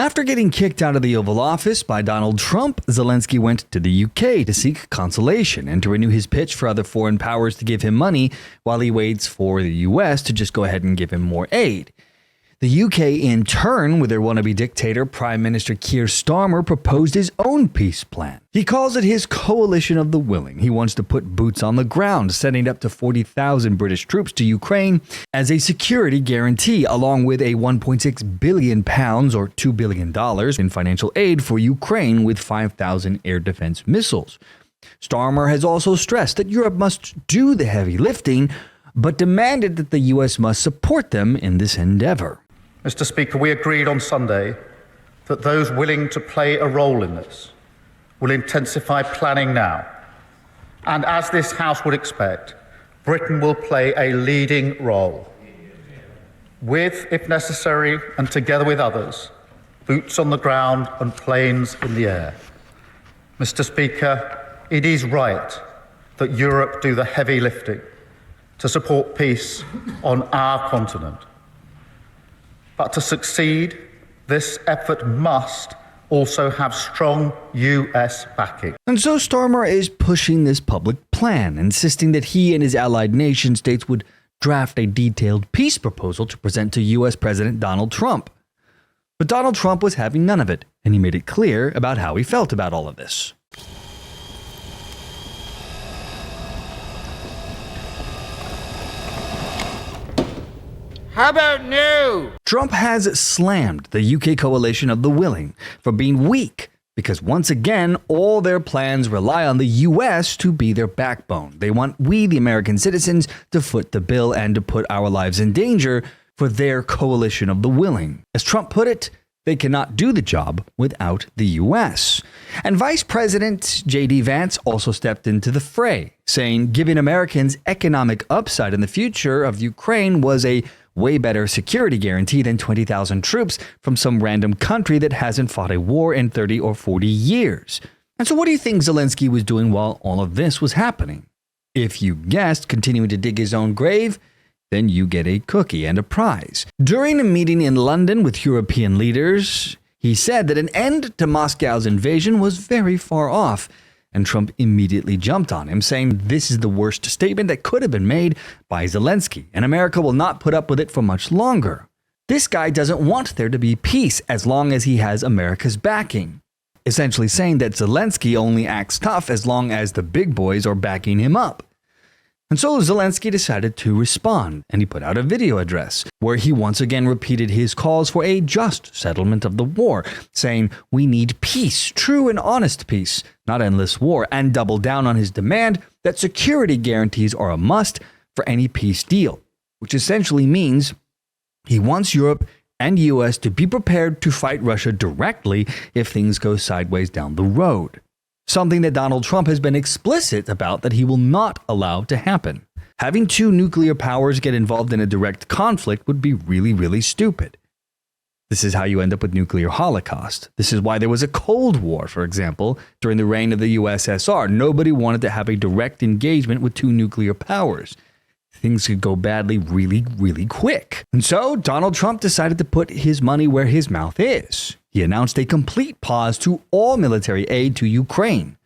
After getting kicked out of the Oval Office by Donald Trump, Zelenskyy went to the UK to seek consolation and to renew his pitch for other foreign powers to give him money while he waits for the US to just go ahead and give him more aid. The UK, in turn, with their wannabe dictator, Prime Minister Keir Starmer, proposed his own peace plan. He calls it his coalition of the willing. He wants to put boots on the ground, sending up to 40,000 British troops to Ukraine as a security guarantee, along with a £1.6 billion or $2 billion in financial aid for Ukraine with 5,000 air defense missiles. Starmer has also stressed that Europe must do the heavy lifting, but demanded that the US must support them in this endeavor. Mr. Speaker, we agreed on Sunday that those willing to play a role in this will intensify planning now. And as this House would expect, Britain will play a leading role. With, if necessary, and together with others, boots on the ground and planes in the air. Mr. Speaker, it is right that Europe do the heavy lifting to support peace on our continent. But to succeed, this effort must also have strong US backing. And so Starmer is pushing this public plan, insisting that he and his allied nation states would draft a detailed peace proposal to present to US President Donald Trump. But Donald Trump was having none of it, and he made it clear about how he felt about all of this. How about no? Trump has slammed the UK coalition of the willing for being weak because once again, all their plans rely on the US to be their backbone. They want we, the American citizens, to foot the bill and to put our lives in danger for their coalition of the willing. As Trump put it, they cannot do the job without the US. And Vice President J.D. Vance also stepped into the fray, saying giving Americans economic upside in the future of Ukraine was a way better security guarantee than 20,000 troops from some random country that hasn't fought a war in 30 or 40 years. And so what do you think Zelenskyy was doing while all of this was happening? If you guessed continuing to dig his own grave, then you get a cookie and a prize. During a meeting in London with European leaders, he said that an end to Moscow's invasion was very far off. And Trump immediately jumped on him, saying this is the worst statement that could have been made by Zelenskyy, and America will not put up with it for much longer. This guy doesn't want there to be peace as long as he has America's backing, essentially saying that Zelenskyy only acts tough as long as the big boys are backing him up. And so Zelenskyy decided to respond, and he put out a video address where he once again repeated his calls for a just settlement of the war, saying we need peace, true and honest peace, not endless war, and doubled down on his demand that security guarantees are a must for any peace deal, which essentially means he wants Europe and US to be prepared to fight Russia directly if things go sideways down the road. Something that Donald Trump has been explicit about that he will not allow to happen. Having two nuclear powers get involved in a direct conflict would be really, really stupid. This is how you end up with nuclear holocaust. This is why there was a Cold War, for example, during the reign of the USSR. Nobody wanted to have a direct engagement with two nuclear powers. Things could go badly really, really quick. And so Donald Trump decided to put his money where his mouth is. He announced a complete pause to all military aid to Ukraine.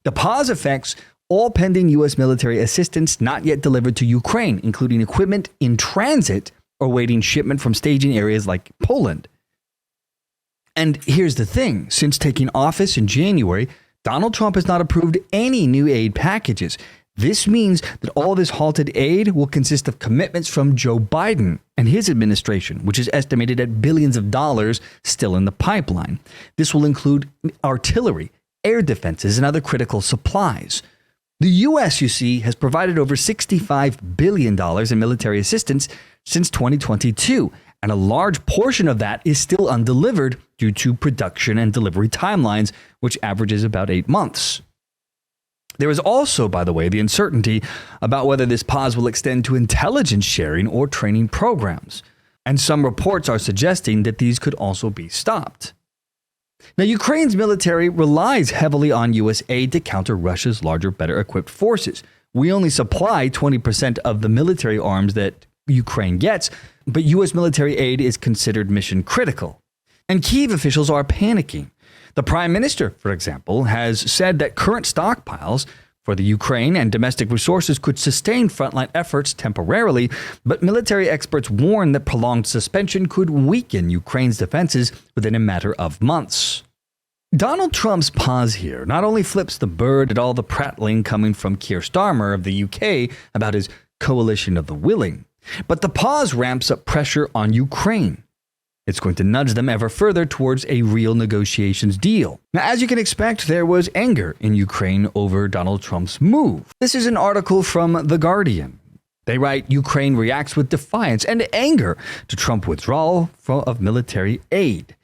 The pause affects all pending U.S. military assistance not yet delivered to Ukraine, including equipment in transit or waiting shipment from staging areas like Poland. And here's the thing. Since taking office in January, Donald Trump has not approved any new aid packages. This means that all this halted aid will consist of commitments from Joe Biden and his administration, which is estimated at billions of dollars still in the pipeline. This will include artillery, air defenses, and other critical supplies. The U.S., you see, has provided over $65 billion in military assistance since 2022, and a large portion of that is still undelivered due to production and delivery timelines, which averages about 8 months. There is also, by the way, the uncertainty about whether this pause will extend to intelligence sharing or training programs, and some reports are suggesting that these could also be stopped. Now, Ukraine's military relies heavily on U.S. aid to counter Russia's larger, better equipped forces. We only supply 20% of the military arms that Ukraine gets, but U.S. military aid is considered mission critical. And Kyiv officials are panicking. The Prime Minister, for example, has said that current stockpiles for the Ukraine and domestic resources could sustain frontline efforts temporarily, but military experts warn that prolonged suspension could weaken Ukraine's defenses within a matter of months. Donald Trump's pause here not only flips the bird at all the prattling coming from Keir Starmer of the UK about his coalition of the willing, but the pause ramps up pressure on Ukraine. It's going to nudge them ever further towards a real negotiations deal. Now, as you can expect, there was anger in Ukraine over Donald Trump's move. This is an article from The Guardian. They write, Ukraine reacts with defiance and anger to Trump withdrawal of military aid.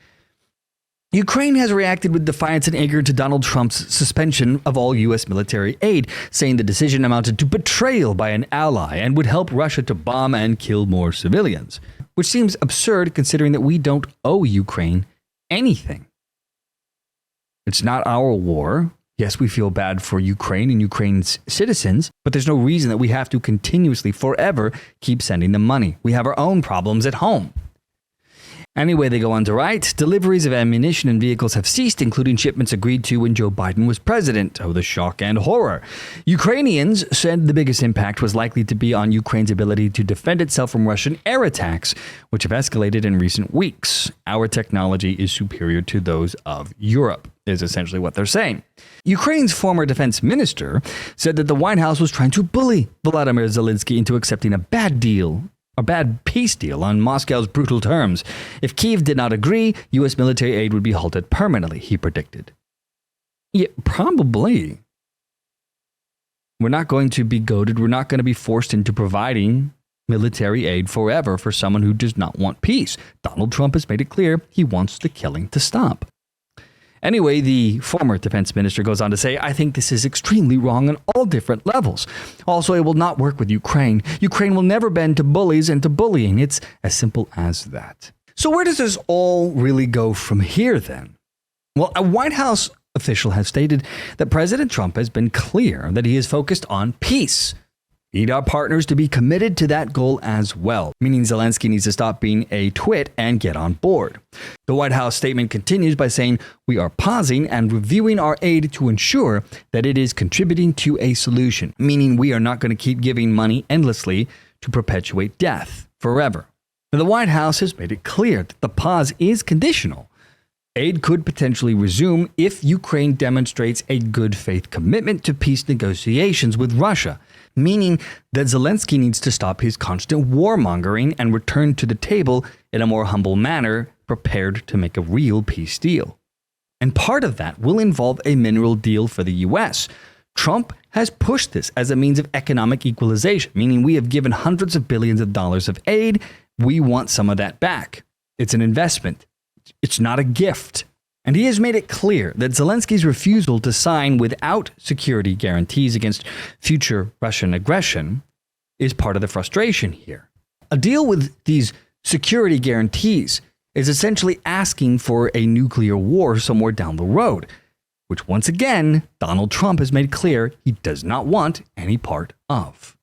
Ukraine has reacted with defiance and anger to Donald Trump's suspension of all U.S. military aid, saying the decision amounted to betrayal by an ally and would help Russia to bomb and kill more civilians, which seems absurd considering that we don't owe Ukraine anything. It's not our war. Yes, we feel bad for Ukraine and Ukraine's citizens, but there's no reason that we have to continuously, forever, keep sending them money. We have our own problems at home. Anyway, they go on to write, deliveries of ammunition and vehicles have ceased, including shipments agreed to when Joe Biden was president. Oh, the shock and horror. Ukrainians said the biggest impact was likely to be on Ukraine's ability to defend itself from Russian air attacks, which have escalated in recent weeks. Our technology is superior to those of Europe, is essentially what they're saying. Ukraine's former defense minister said that the White House was trying to bully Volodymyr Zelenskyy into accepting a bad peace deal on Moscow's brutal terms. If Kyiv did not agree, U.S. military aid would be halted permanently, he predicted. Yeah, probably. We're not going to be goaded. We're not going to be forced into providing military aid forever for someone who does not want peace. Donald Trump has made it clear he wants the killing to stop. Anyway, the former defense minister goes on to say, I think this is extremely wrong on all different levels. Also, it will not work with Ukraine. Ukraine will never bend to bullies and to bullying. It's as simple as that. So where does this all really go from here then? Well, a White House official has stated that President Trump has been clear that he is focused on peace. We need our partners to be committed to that goal as well, meaning Zelenskyy needs to stop being a twit and get on board. The White House statement continues by saying, we are pausing and reviewing our aid to ensure that it is contributing to a solution, meaning we are not going to keep giving money endlessly to perpetuate death forever. Now, the White House has made it clear that the pause is conditional. Aid could potentially resume if Ukraine demonstrates a good faith commitment to peace negotiations with Russia, meaning that Zelenskyy needs to stop his constant warmongering and return to the table in a more humble manner, prepared to make a real peace deal. And part of that will involve a mineral deal for the U.S. Trump has pushed this as a means of economic equalization, meaning we have given hundreds of billions of dollars of aid. We want some of that back. It's an investment. It's not a gift. And he has made it clear that Zelenskyy's refusal to sign without security guarantees against future Russian aggression is part of the frustration here. A deal with these security guarantees is essentially asking for a nuclear war somewhere down the road, which once again, Donald Trump has made clear he does not want any part of.